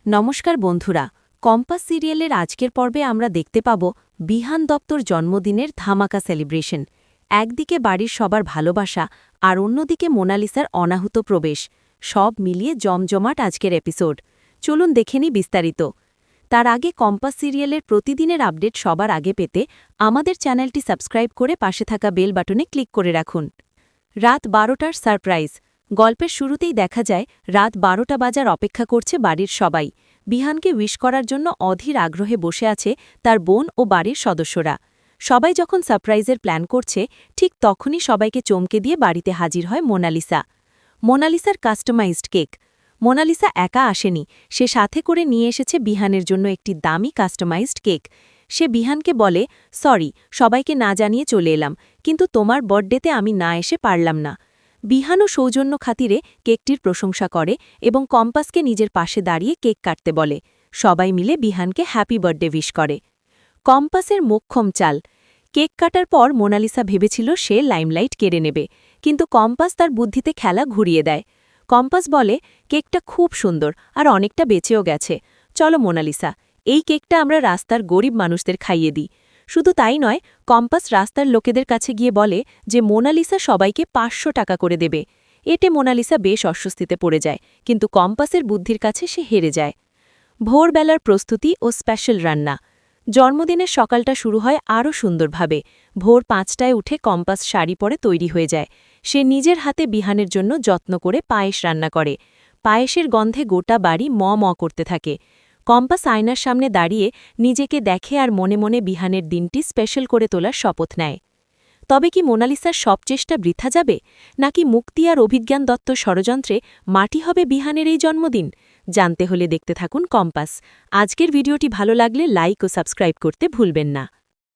নমস্কার বন্ধুরা, কম্পাস সিরিয়ালের আজকের পর্বে আমরা দেখতে পাব বিহান দত্তর জন্মদিনের ধামাকা সেলিব্রেশন। একদিকে বাড়ির সবার ভালোবাসা আর অন্যদিকে মোনালিসার অনাহুত প্রবেশ, সব মিলিয়ে জমজমাট আজকের এপিসোড। চলুন দেখে নিই বিস্তারিত। তার আগে কম্পাস সিরিয়ালের প্রতিদিনের আপডেট সবার আগে পেতে আমাদের চ্যানেলটি সাবস্ক্রাইব করে পাশে থাকা বেল বাটনে ক্লিক করে রাখুন। রাত 12টার সারপ্রাইজ। গল্পের শুরুতেই দেখা যায় রাত 12টা বাজার অপেক্ষা করছে বাড়ির সবাই। বিহানকে উইশ করার জন্য অধীর আগ্রহে বসে আছে তার বোন ও বাড়ির সদস্যরা। সবাই যখন সারপ্রাইজের প্ল্যান করছে, ঠিক তখনই সবাইকে চমকে দিয়ে বাড়িতে হাজির হয় মোনালিসা। মোনালিসার কাস্টমাইজড কেক। মোনালিসা একা আসেনি, সে সাথে করে নিয়ে এসেছে বিহানের জন্য একটি দামি কাস্টমাইজড কেক। সে বিহানকে বলে, সরি, সবাইকে না জানিয়ে চলে এলাম, কিন্তু তোমার বার্থডেতে আমি না এসে পারলাম না। বিহানও সৌজন্য খাতিরে কেকটির প্রশংসা করে এবং কম্পাসকে নিজের পাশে দাঁড়িয়ে কেক কাটতে বলে। সবাই মিলে বিহানকে হ্যাপি বার্থডে উইশ করে। কম্পাসের মোক্ষম চাল। কেক কাটার পর মোনালিসা ভেবেছিল সে লাইমলাইট কেড়ে নেবে, কিন্তু কম্পাস তার বুদ্ধিতে খেলা ঘুরিয়ে দেয়। কম্পাস বলে, কেকটা খুব সুন্দর আর অনেকটা বেঁচেও গেছে। চলো মোনালিসা, এই কেকটা আমরা রাস্তার গরিব মানুষদের খাইয়ে দিই। শুধু তাই নয়, কম্পাস রাস্তার লোকেদের কাছে গিয়ে বলে যে মোনালিসা সবাইকে 500 টাকা করে দেবে। এতে মোনালিসা বেশ অস্বস্তিতে পড়ে যায়, কিন্তু কম্পাসের বুদ্ধির কাছে সে হেরে যায়। ভোরবেলার প্রস্তুতি ও স্পেশাল রান্না। জন্মদিনের সকালটা শুরু হয় আরও সুন্দরভাবে। ভোর 5টায় উঠে কম্পাস শাড়ি পরে তৈরি হয়ে যায়। সে নিজের হাতে বিহানের জন্য যত্ন করে পায়েস রান্না করে। পায়েসের গন্ধে গোটা বাড়ি ম ম করতে থাকে। কম্পাস আয়নার সামনে দাঁড়িয়ে নিজেকে দেখে আর মনে মনে বিহানের দিনটি স্পেশাল করে তোলার শপথ নেয়। তবে কি মোনালিসার সব চেষ্টা বৃথা যাবে, নাকি মুক্তি আর অভিজ্ঞান দত্ত ষড়যন্ত্রে মাটি হবে বিহানের এই জন্মদিন? জানতে হলে দেখতে থাকুন কম্পাস। আজকের ভিডিওটি ভালো লাগলে লাইক ও সাবস্ক্রাইব করতে ভুলবেন না।